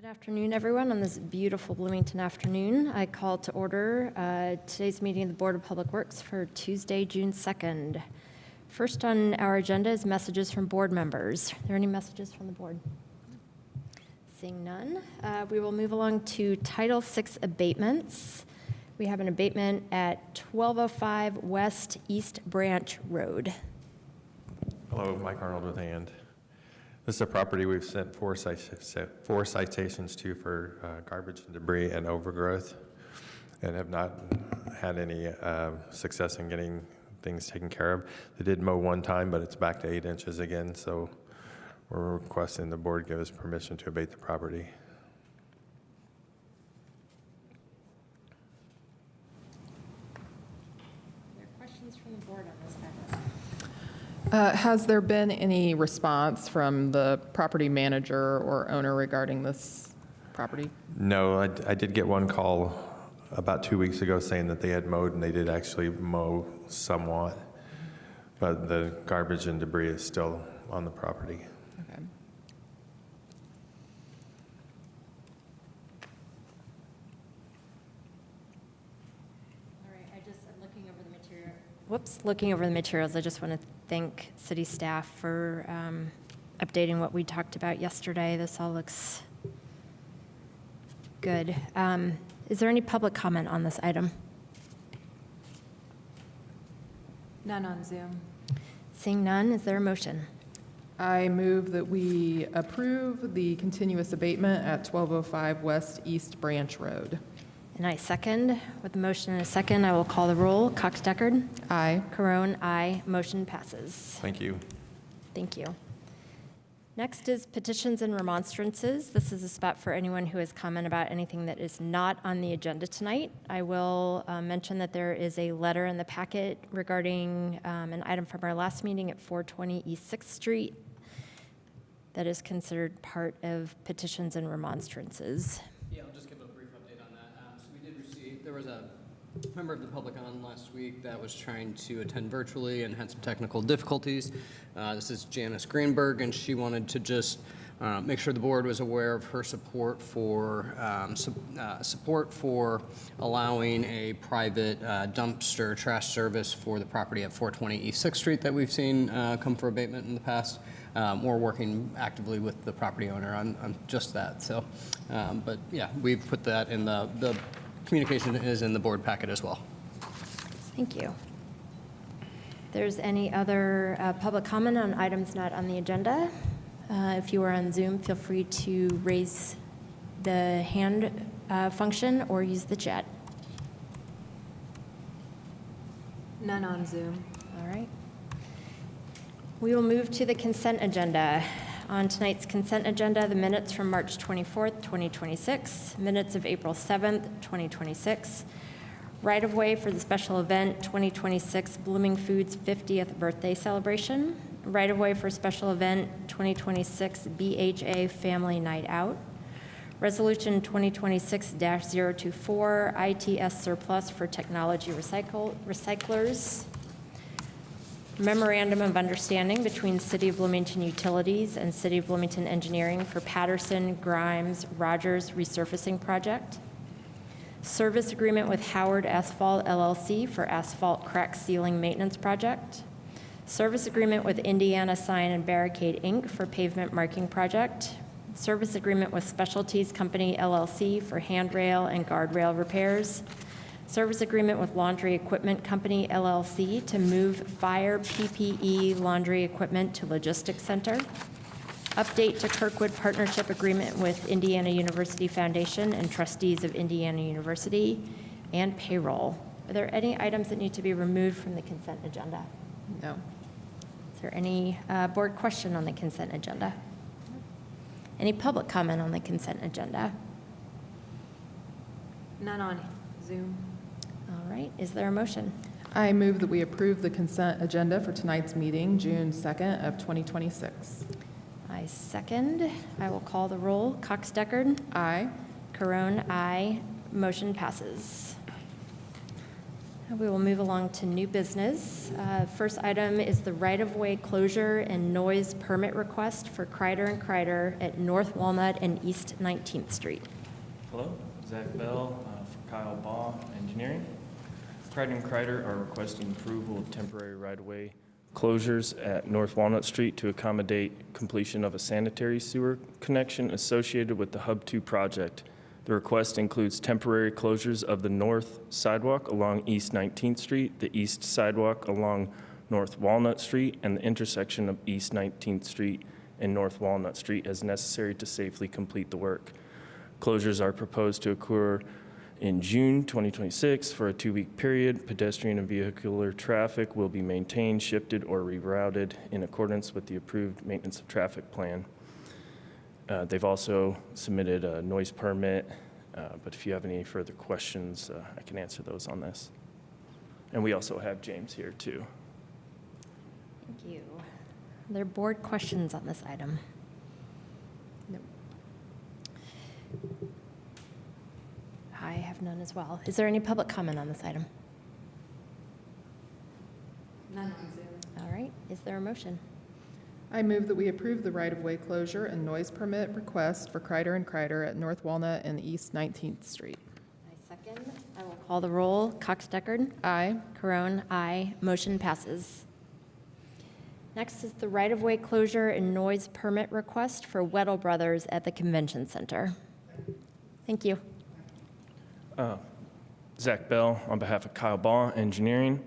Good afternoon, everyone. On this beautiful Bloomington afternoon, I call to order today's meeting of the Board of Public Works for Tuesday, June 2nd. First on our agenda is messages from board members. Are there any messages from the board? Seeing none, we will move along to Title VI abatements. We have an abatement at 1205 West East Branch Road. Hello, Mike Arnold with AND. This is a property we've sent four citations to for garbage and debris and overgrowth, and have not had any success in getting things taken care of. They did mow one time, but it's back to 8 inches again, so we're requesting the board give us permission to abate the property. Are there questions from the board on this item? Has there been any response from the property manager or owner regarding this property? No, I did get one call about 2 weeks ago saying that they had mowed, and they did actually mow somewhat, but the garbage and debris is still on the property. Okay. All right, I'm looking over the material. Looking over the materials, I just want to thank city staff for updating what we talked about yesterday. This all looks good. Is there any public comment on this item? None on Zoom. Seeing none, is there a motion? I move that we approve the continuous abatement at 1205 West East Branch Road. And I second. With a motion and a second, I will call the roll. Cox-Deckard? Aye. Carone, aye. Motion passes. Thank you. Thank you. Next is petitions and remonstrances. This is a spot for anyone who has comment about anything that is not on the agenda tonight. I will mention that there is a letter in the packet regarding an item from our last meeting at 420 East 6th Street that is considered part of petitions and remonstrances. Yeah, I'll just give a brief update on that. So we did receive, there was a member of the public on last week that was trying to attend virtually and had some technical difficulties. This is Janice Greenberg, and she wanted to just make sure the board was aware of her support for allowing a private dumpster trash service for the property at 420 East 6th Street that we've seen come for abatement in the past. We're working actively with the property owner on just that. So, but yeah, we've put that in the communication is in the board packet as well. Thank you. If there's any other public comment on items not on the agenda, if you are on Zoom, feel free to raise the hand function or use the chat. None on Zoom. All right. We will move to the consent agenda. On tonight's consent agenda, the minutes from March 24th, 2026, minutes of April 7th, 2026, right-of-way for the special event 2026 Blooming Foods 50th birthday celebration, right-of-way for special event 2026 BHA Family Night Out, Resolution 2026-024 ITS surplus for technology recyclers, Memorandum of Understanding between City of Bloomington Utilities and City of Bloomington Engineering for Patterson, Grimes, Rogers Resurfacing Project. Service Agreement with Howard Asphalt LLC for Asphalt Crack Sealing Maintenance Project. Service Agreement with Indiana Sign and Barricade, Inc. for Pavement Marking Project. Service Agreement with Specialties Company LLC for handrail and guardrail repairs. Service agreement with Laundry Equipment Company, LLC, to move fire PPE laundry equipment to Logistics Center. Update to Kirkwood Partnership Agreement with Indiana University Foundation and trustees of Indiana University, and payroll. Are there any items that need to be removed from the consent agenda? No. Is there any board question on the consent agenda? Any public comment on the consent agenda? None on Zoom. All right, is there a motion? I move that we approve the consent agenda for tonight's meeting, June 2nd of 2026. I second. I will call the roll. Cox-Deckard? Aye. Carone, aye. Motion passes. We will move along to new business. First item is the right-of-way closure and noise permit request for Kreider and Kreider at North Walnut and East 19th Street. Hello, Zach Bell for Kyle Baugh Engineering. Kreider and Kreider are requesting approval of temporary right-of-way closures at North Walnut Street to accommodate completion of a sanitary sewer connection associated with the Hub 2 project. The request includes temporary closures of the north sidewalk along East 19th Street, the east sidewalk along North Walnut Street, and the intersection of East 19th Street and North Walnut Street as necessary to safely complete the work. Closures are proposed to occur in June 2026 for a 2-week period. Pedestrian and vehicular traffic will be maintained, shifted, or rerouted in accordance with the approved maintenance of traffic plan. They've also submitted a noise permit, but if you have any further questions, I can answer those on this. And we also have James here, too. Thank you. Are there board questions on this item? No. I have none as well. Is there any public comment on this item? None on Zoom. All right, is there a motion? I move that we approve the right-of-way closure and noise permit request for Kreider and Kreider at North Walnut and East 19th Street. I second. I will call the roll. Cox-Deckard? Aye. Carone, aye. Motion passes. Next is the right-of-way closure and noise permit request for Weddle Brothers at the Convention Center. Thank you. Zach Bell on behalf of Kyle Baugh Engineering.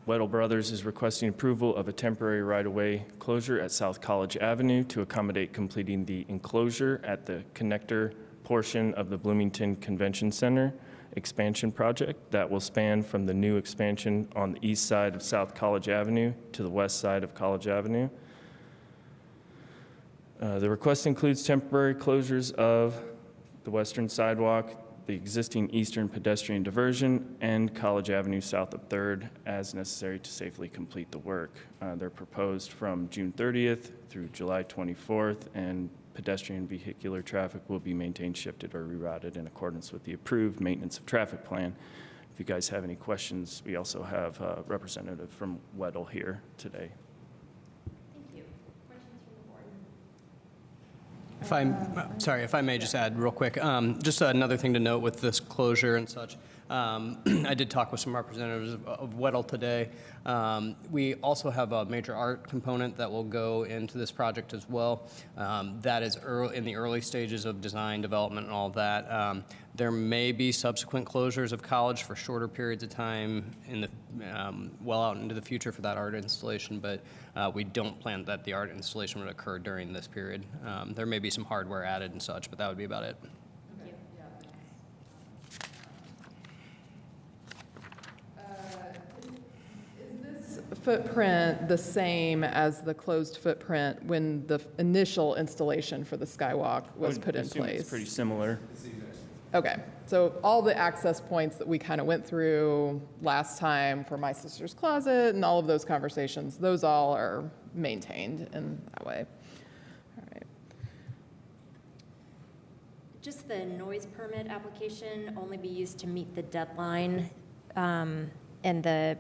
Weddle Brothers is requesting approval of a temporary right-of-way closure at South College Avenue to accommodate completing the enclosure at the connector portion of the Bloomington Convention Center expansion project that will span from the new expansion on the east side of South College Avenue to the west side of College Avenue. The request includes temporary closures of the western sidewalk, the existing eastern pedestrian diversion, and College Avenue south of 3rd as necessary to safely complete the work. They're proposed from June 30th through July 24th, and pedestrian vehicular traffic will be maintained, shifted, or rerouted in accordance with the approved maintenance of traffic plan. If you guys have any questions, we also have a representative from Weddle here today. Thank you. Questions from the board? If I may just add real quick, just another thing to note with this closure and such. I did talk with some representatives of Weddle today. We also have a major art component that will go into this project as well. That is in the early stages of design, development, and all of that. There may be subsequent closures of college for shorter periods of time in the well out into the future for that art installation, but we don't plan that the art installation would occur during this period. There may be some hardware added and such, but that would be about it. Footprint the same as the closed footprint when the initial installation for the skywalk was put in Assume place? It's pretty similar. Okay, so all the access points that we kind of went through last time for my sister's closet and all of those conversations, those all are maintained in that way. All right. Just the noise permit application only be used to meet the deadline, and the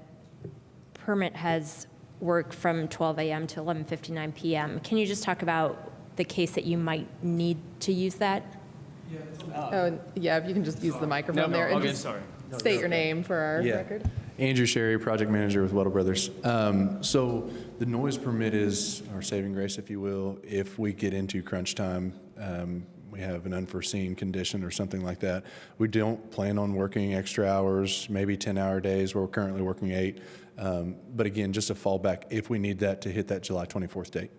permit has work from 12 a.m. to 11:59 p.m. Can you just talk about the case that you might need to use that? Oh, yeah, if you can just use the microphone there and just Sorry. state your name for our Yeah. record. Andrew Sherry, project manager with Weddle Brothers. So the noise permit is our saving grace, if you will, if we get into crunch time, we have an unforeseen condition or something like that. We don't plan on working extra hours, maybe 10-hour days. We're currently working 8. But again, just a fallback if we need that to hit that July 24th date.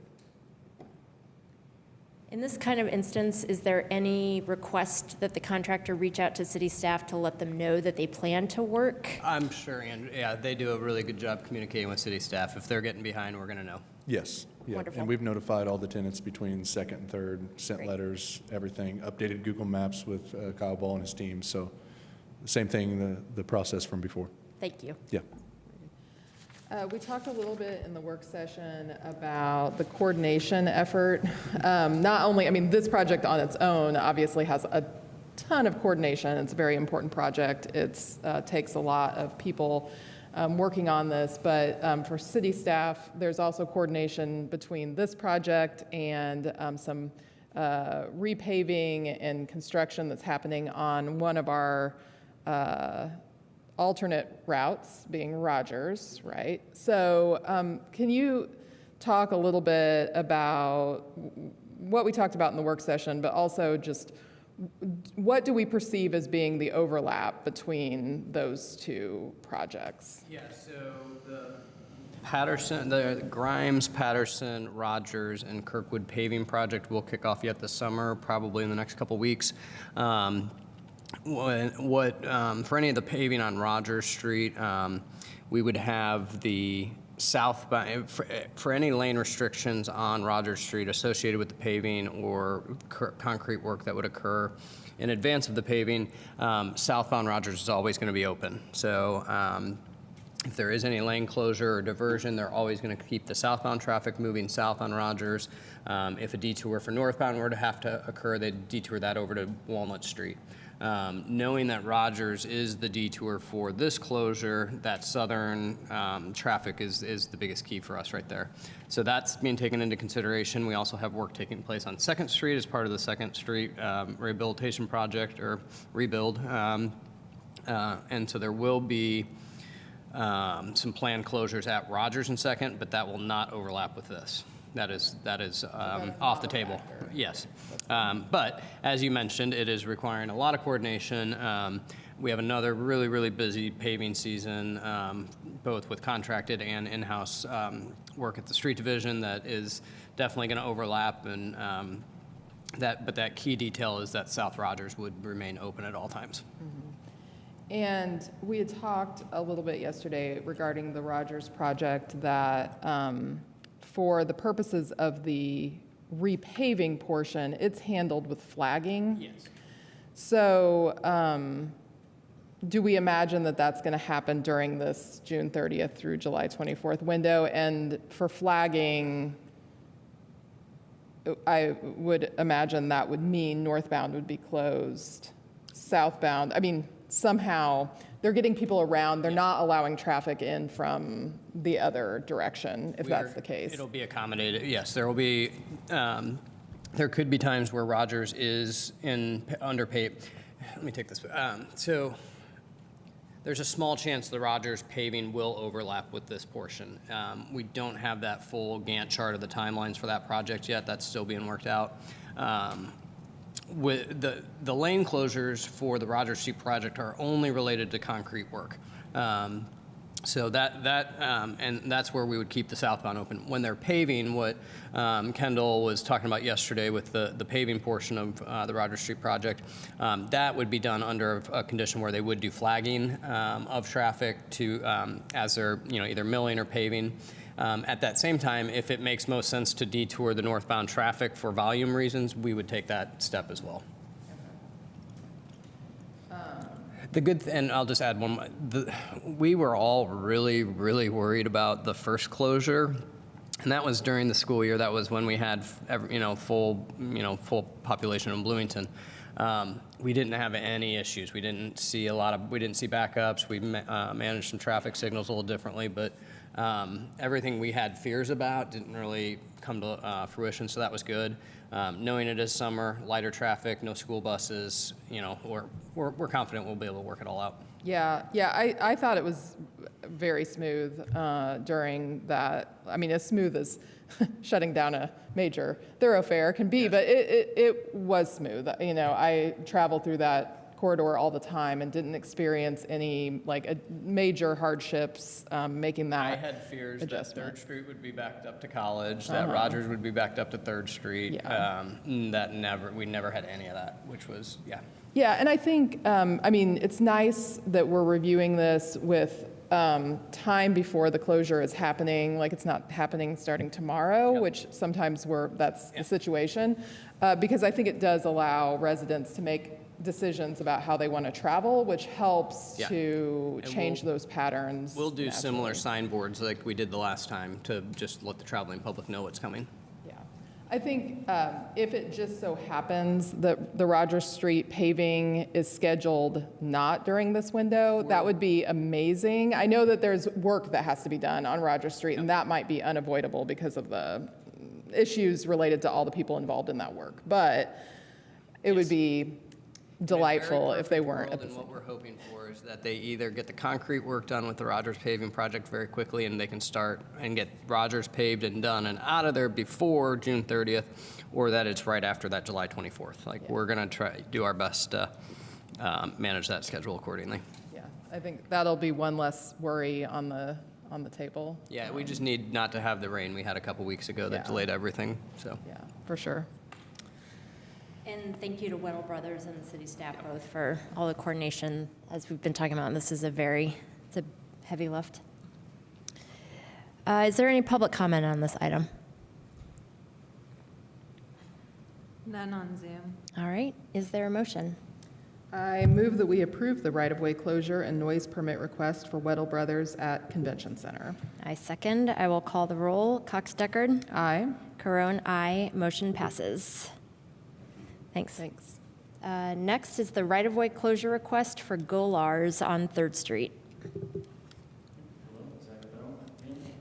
In this kind of instance, is there any request that the contractor reach out to city staff to let them know that they plan to work? I'm sure, Andrew, yeah, they do a really good job communicating with city staff. If they're getting behind, we're going to know. Yes. Yeah. Wonderful. And we've notified all the tenants between 2nd and 3rd, sent Great. letters, everything, updated Google Maps with Kyle Ball and his team. So same thing, the process from before. Thank you. Yeah. We talked a little bit in the work session about the coordination effort. Not only, I mean, this project on its own obviously has a ton of coordination. It's a very important project. It's takes a lot of people working on this, but for city staff, there's also coordination between this project and some repaving and construction that's happening on one of our alternate routes, being Rogers, right? So can you talk a little bit about what we talked about in the work session, but also just what do we perceive as being the overlap between those two projects? Yeah, so the Grimes, Patterson, Rogers, and Kirkwood paving project will kick off yet this summer, probably in the next couple weeks. For any of the paving on Rogers Street, we would have the southbound, for any lane restrictions on Rogers Street associated with the paving or concrete work that would occur in advance of the paving, southbound Rogers is always going to be open. So if there is any lane closure or diversion, they're always going to keep the southbound traffic moving south on Rogers. If a detour for northbound were to have to occur, they'd detour that over to Walnut Street. Knowing that Rogers is the detour for this closure, that southern traffic is the biggest key for us right there. So that's being taken into consideration. We also have work taking place on 2nd Street as part of the 2nd Street rehabilitation project or rebuild. And so there will be some planned closures at Rogers and 2nd, but that will not overlap with this. That is off the table. Yes. But as you mentioned, it is requiring a lot of coordination. We have another really, really busy paving season, both with contracted and in-house work at the street division that is definitely going to overlap. And but that key detail is that South Rogers would remain open at all times. And we had talked a little bit yesterday regarding the Rogers project that for the purposes of the repaving portion, it's handled with flagging. Yes. So do we imagine that that's going to happen during this June 30th through July 24th window? And for flagging, I would imagine that would mean northbound would be closed, southbound. I mean, somehow they're getting people around. They're not allowing traffic in from the other direction, if that's the case. It'll be accommodated. Yes, there will be. There could be times where Rogers is underpaved. Let me take this. So there's a small chance the Rogers paving will overlap with this portion. We don't have that full Gantt chart of the timelines for that project yet. That's still being worked out. With the lane closures for the Rogers Street project are only related to concrete work. So and that's where we would keep the southbound open. When they're paving, what Kendall was talking about yesterday with the paving portion of the Rogers Street project, that would be done under a condition where they would do flagging of traffic to as they're either milling or paving. At that same time, if it makes most sense to detour the northbound traffic for volume reasons, we would take that step as well. And I'll just add one more. We were all really, really worried about the first closure, and that was during the school year. That was when we had, full population in Bloomington. We didn't have any issues. We didn't see backups. We managed some traffic signals a little differently, but everything we had fears about didn't really come to fruition, so that was good. Knowing it is summer, lighter traffic, no school buses, we're confident we'll be able to work it all out. Yeah, I thought it was very smooth during that. I mean, as smooth as shutting down a major thoroughfare can be, but it was smooth. I traveled through that corridor all the time and didn't experience any major hardships making that I had fears adjustment. that 3rd Street would be backed up to College, that Rogers would be backed up to 3rd Street. Yeah. We never had any of that, which was, yeah. Yeah, and I think, it's nice that we're reviewing this with time before the closure is happening, like it's not happening starting tomorrow, Yep. which sometimes that's the situation, because I think it does allow residents to make decisions about how they want to travel, which helps to change those patterns. We'll do similar naturally. signboards like we did the last time to just let the traveling public know what's coming. Yeah. I think if it just so happens that the Rogers Street paving is scheduled not during this window, that would be amazing. I know that there's work that has to be done on Rogers Street, and that might be unavoidable because of the issues related to all the people involved in that work. But it would be delightful if they weren't at the And same what we're hoping for is that they either get the concrete work done with the Rogers paving project very quickly, and they can start and get Rogers paved and done and out of there before June 30th, or that it's right after that July 24th. Like, we're going to try, do our best to manage that schedule accordingly. Yeah, I think that'll be one less worry on the table. Yeah, we just need not to have the rain we had a couple weeks ago that Yeah. delayed everything, so. Yeah, for sure. And thank you to Weddle Brothers and the city staff both for all the coordination, as we've been talking about. This is it's a heavy lift. Is there any public comment on this item? None on Zoom. All right, is there a motion? I move that we approve the right-of-way closure and noise permit request for Weddle Brothers at Convention Center. I second. I will call the roll. Cox Deckard? Aye. Carone, aye. Motion passes. Thanks. Thanks. Next is the right-of-way closure request for Golars on 3rd Street. Hello, Zach Bell, engineering.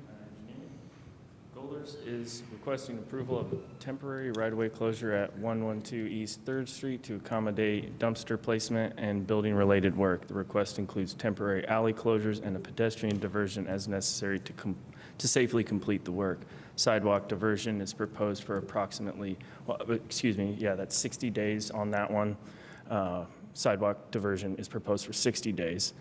Golders is requesting approval of a temporary right-of-way closure at 112 East 3rd Street to accommodate dumpster placement and building-related work. The request includes temporary alley closures and a pedestrian diversion as necessary to safely complete the work. Sidewalk diversion is proposed for approximately, that's 60 days on that one. Sidewalk diversion is proposed for 60 days.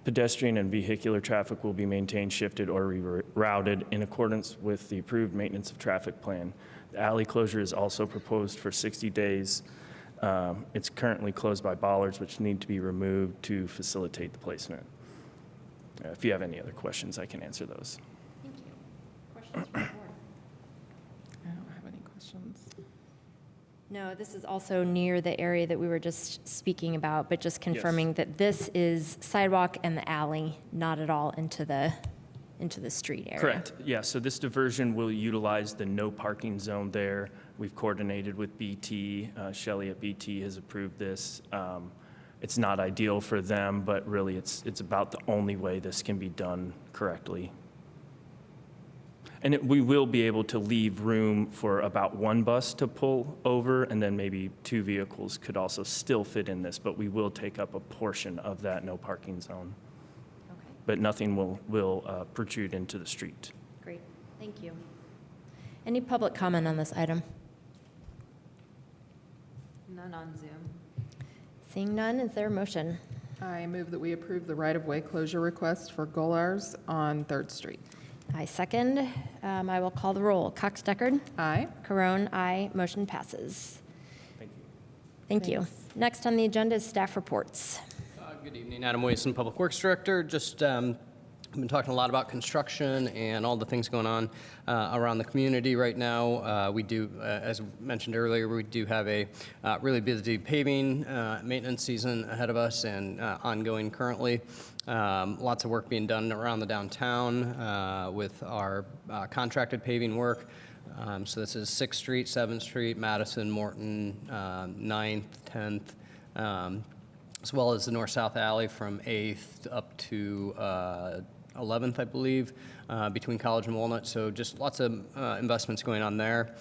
Pedestrian and vehicular traffic will be maintained, shifted, or rerouted in accordance with the approved maintenance of traffic plan. The alley closure is also proposed for 60 days. It's currently closed by bollards, which need to be removed to facilitate the placement. If you have any other questions, I can answer those. Thank you. Questions from the board? I don't have any questions. No, this is also near the area that we were just speaking about, but just confirming that this is sidewalk and the alley, not at all into the street area. Correct, yeah, so this diversion will utilize the no parking zone there. We've coordinated with BT. Shelley at BT has approved this. It's not ideal for them, but really it's about the only way this can be done correctly. And we will be able to leave room for about one bus to pull over, and then maybe 2 vehicles could also still fit in this, but we will take up a portion of that no parking zone. Okay, But nothing will protrude into the street. great. Thank you. Any public comment on this item? None on Zoom. Seeing none, is there a motion? I move that we approve the right-of-way closure request for Golars on 3rd Street. I second. I will call the roll. Cox Deckard? Aye. Carone, aye. Motion passes. Thank you. Thank you. Thanks. Next on the agenda is staff reports. Good evening, Adam Williamson, Public Works Director. Just I've been talking a lot about construction and all the things going on around the community right now. We do, as mentioned earlier, we do have a really busy paving maintenance season ahead of us and ongoing currently. Lots of work being done around the downtown with our contracted paving work. So this is 6th Street, 7th Street, Madison, Morton, 9th, 10th, as well as the north-south alley from 8th up to 11th, I believe, between College and Walnut. So just lots of investments going on there.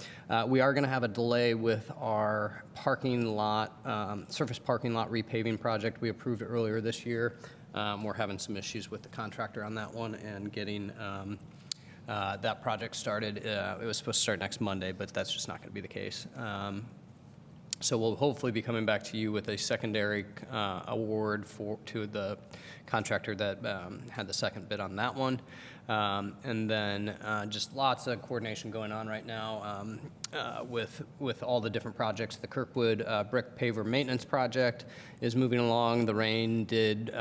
We are going to have a delay with our parking lot, surface parking lot repaving project. We approved it earlier this year. We're having some issues with the contractor on that one and getting that project started. It was supposed to start next Monday, but that's just not going to be the case. So we'll hopefully be coming back to you with a secondary award to the contractor that had the second bid on that one. And then just lots of coordination going on right now with all the different projects. The Kirkwood brick paver maintenance project is moving along. The rain did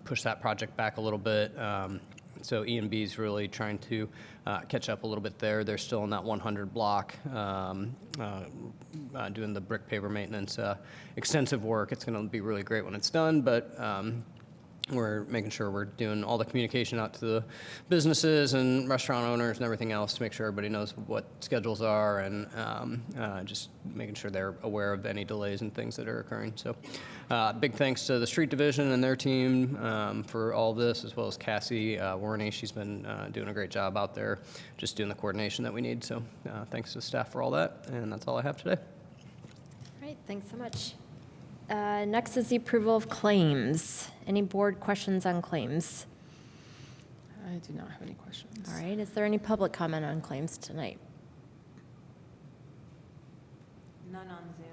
push that project back a little bit. So E&B is really trying to catch up a little bit there. They're still in that 100 block doing the brick paver maintenance. Extensive work. It's going to be really great when it's done, but We're making sure we're doing all the communication out to the businesses and restaurant owners and everything else to make sure everybody knows what schedules are, and just making sure they're aware of any delays and things that are occurring. So big thanks to the street division and their team for all this, as well as Cassie Warney. She's been doing a great job out there just doing the coordination that we need. So thanks to staff for all that, and that's all I have today. All right, thanks so much. Next is the approval of claims. Any board questions on claims? I do not have any questions. All right, is there any public comment on claims tonight? None on Zoom.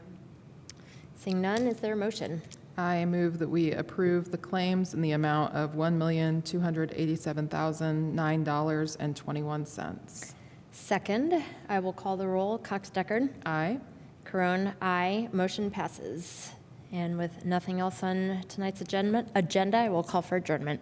Seeing none, is there a motion? I move that we approve the claims in the amount of $1,287,009.21. Second, I will call the roll. Cox Deckard. Aye. Carone, aye. Motion passes. And with nothing else on tonight's agenda, I will call for adjournment.